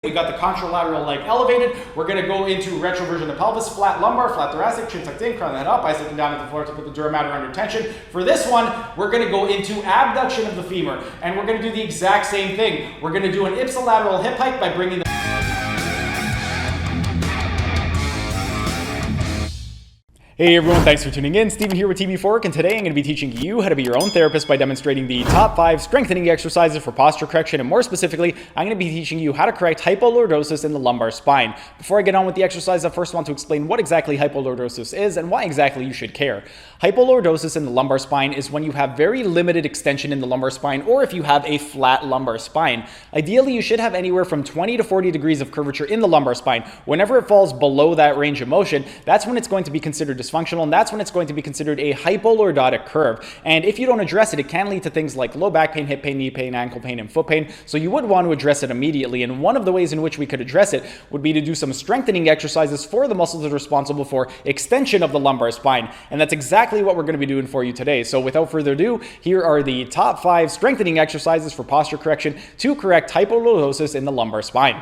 We got the contralateral leg elevated. We're going to go into retroversion of the pelvis, flat lumbar, flat thoracic, chin tucked in, crown the head up, eyes looking down at the floor to put the dura mater under tension. For this one, we're going to go into abduction of the femur, and we're going to do the exact same thing. We're going to do an ipsilateral hip hike by bringing the Hey everyone, thanks for tuning in. Steven here with TV Fork, and today I'm going to be teaching you how to be your own therapist by demonstrating the top 5 strengthening exercises for posture correction, and more specifically, I'm going to be teaching you how to correct hypolordosis in the lumbar spine. Before I get on with the exercise, I first want to explain what exactly hypolordosis is and why exactly you should care. Hypolordosis in the lumbar spine is when you have very limited extension in the lumbar spine, or if you have a flat lumbar spine. Ideally, you should have anywhere from 20 to 40 degrees of curvature in the lumbar spine. Whenever it falls below that range of motion, that's when it's going to be considered dysfunctional, and that's when it's going to be considered a hypolordotic curve. And if you don't address it, it can lead to things like low back pain, hip pain, knee pain, ankle pain, and foot pain. So you would want to address it immediately. And one of the ways in which we could address it would be to do some strengthening exercises for the muscles that are responsible for extension of the lumbar spine. And that's exactly what we're going to be doing for you today. So without further ado, here are the top 5 strengthening exercises for posture correction to correct hypolordosis in the lumbar spine.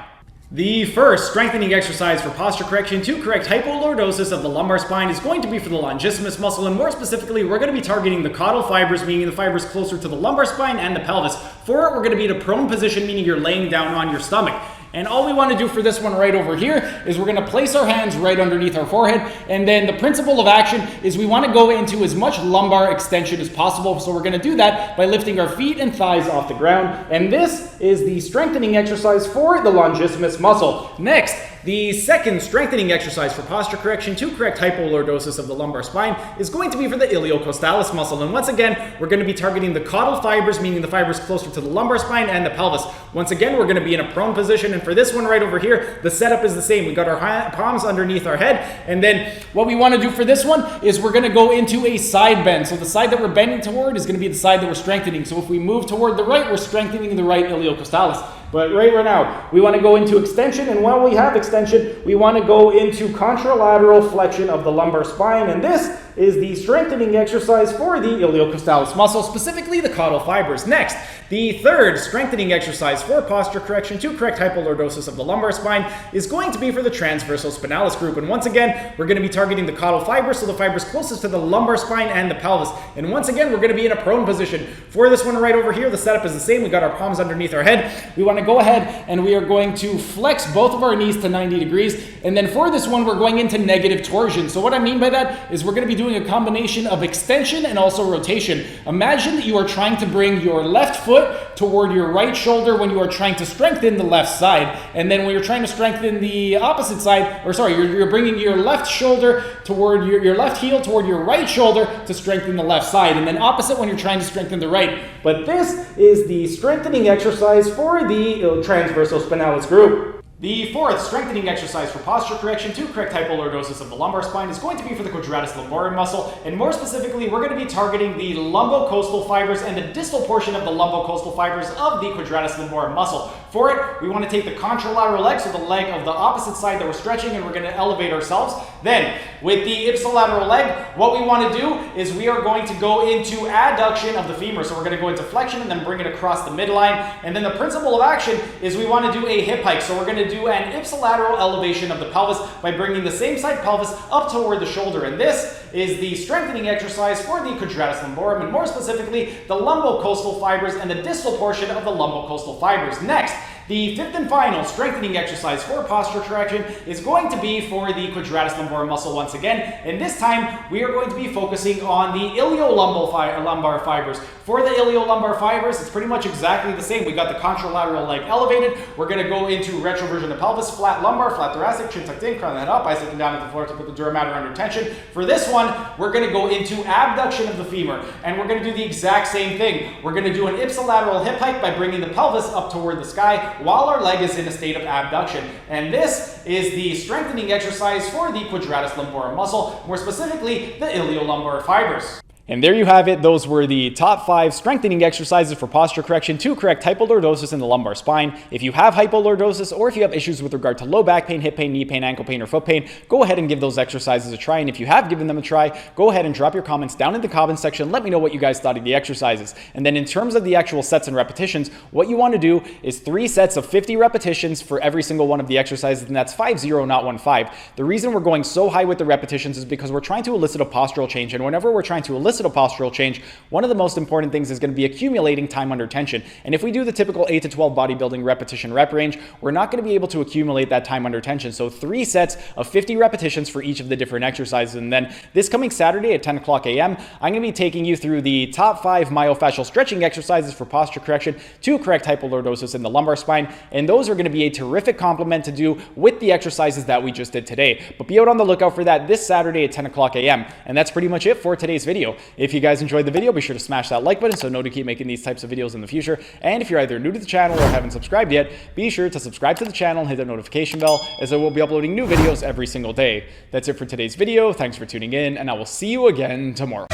The first strengthening exercise for posture correction to correct hypolordosis of the lumbar spine is going to be for the longissimus muscle, and more specifically, we're going to be targeting the caudal fibers, meaning the fibers closer to the lumbar spine and the pelvis. For it, we're going to be in a prone position, meaning you're laying down on your stomach. And all we want to do for this one right over here is we're going to place our hands right underneath our forehead, and then the principle of action is we want to go into as much lumbar extension as possible. So we're going to do that by lifting our feet and thighs off the ground, and this is the strengthening exercise for the longissimus muscle. Next, the second strengthening exercise for posture correction to correct hypolordosis of the lumbar spine is going to be for the iliocostalis muscle. And once again, we're going to be targeting the caudal fibers, meaning the fibers closer to the lumbar spine and the pelvis. Once again, we're going to be in a prone position, and for this one right over here, the setup is the same. We got our palms underneath our head, and then what we want to do for this one is we're going to go into a side bend. So the side that we're bending toward is going to be the side that we're strengthening. So if we move toward the right, we're strengthening the right iliocostalis. But right now, we want to go into extension, and while we have extension, we want to go into contralateral flexion of the lumbar spine, and this is the strengthening exercise for the iliocostalis muscle, specifically the caudal fibers. Next, the third strengthening exercise for posture correction to correct hypolordosis of the lumbar spine is going to be for the transversospinalis group, and once again, we're going to be targeting the caudal fibers, so the fibers closest to the lumbar spine and the pelvis. And once again, we're going to be in a prone position. For this one right over here, the setup is the same. We got our palms underneath our head. We want to go ahead and we are going to flex both of our knees to 90 degrees. And then for this one, we're going into negative torsion. So what I mean by that is we're going to be doing a combination of extension and also rotation. Imagine that you are trying to bring your left foot toward your right shoulder when you are trying to strengthen the left side. And then when you're trying to strengthen the opposite side, or sorry, you're bringing your left shoulder toward your left heel toward your right shoulder to strengthen the left side. And then opposite when you're trying to strengthen the right. But this is the strengthening exercise for the transversospinalis group. The fourth strengthening exercise for posture correction to correct hypolordosis of the lumbar spine is going to be for the Quadratus lumborum muscle, and more specifically, we're going to be targeting the Lumbo-Costal fibers and the distal portion of the Lumbo-Costal fibers of the Quadratus lumborum muscle. For it, we want to take the contralateral leg, so the leg of the opposite side that we're stretching, and we're going to elevate ourselves. Then, with the ipsilateral leg, what we want to do is we are going to go into adduction of the femur. So we're going to go into flexion and then bring it across the midline. And then the principle of action is we want to do a hip hike. So we're going to do an ipsilateral elevation of the pelvis by bringing the same side pelvis up toward the shoulder. And this is the strengthening exercise for the Quadratus lumborum, and more specifically, the Lumbo-Costal fibers and the distal portion of the Lumbo-Costal fibers. Next, the fifth and final strengthening exercise for posture correction is going to be for the Quadratus lumborum muscle once again, and this time we are going to be focusing on the Ilio-Lumbar fibers. For the Ilio-Lumbar fibers, it's pretty much exactly the same. We got the contralateral leg elevated. We're going to go into retroversion of the pelvis, flat lumbar, flat thoracic, chin tucked in, crown the head up, eyes looking down at the floor to put the dura mater under tension. For this one, we're going to go into abduction of the femur, and we're going to do the exact same thing. We're going to do an ipsilateral hip hike by bringing the pelvis up toward the sky while our leg is in a state of abduction. And this is the strengthening exercise for the Quadratus lumborum muscle, more specifically the Ilio-Lumbar fibers. And there you have it. Those were the top 5 strengthening exercises for posture correction to correct hypolordosis in the lumbar spine. If you have hypolordosis, or if you have issues with regard to low back pain, hip pain, knee pain, ankle pain, or foot pain, go ahead and give those exercises a try. And if you have given them a try, go ahead and drop your comments down in the comment section. Let me know what you guys thought of the exercises. And then in terms of the actual sets and repetitions, what you want to do is 3 sets of 50 repetitions for every single one of the exercises, and that's 5-0, not 1-5. The reason we're going so high with the repetitions is because we're trying to elicit a postural change, and whenever we're trying to elicit a postural change, one of the most important things is going to be accumulating time under tension. And if we do the typical 8 to 12 bodybuilding repetition rep range, we're not going to be able to accumulate that time under tension. So 3 sets of 50 repetitions for each of the different exercises. And then this coming Saturday at 10 o'clock a.m., I'm going to be taking you through the top 5 myofascial stretching exercises for posture correction to correct hypolordosis in the lumbar spine. And those are going to be a terrific complement to do with the exercises that we just did today. But be out on the lookout for that this Saturday at 10 o'clock a.m. And that's pretty much it for today's video. If you guys enjoyed the video, be sure to smash that like button so know to keep making these types of videos in the future. And if you're either new to the channel or haven't subscribed yet, be sure to subscribe to the channel and hit that notification bell, as I will be uploading new videos every single day. That's it for today's video. Thanks for tuning in, and I will see you again tomorrow.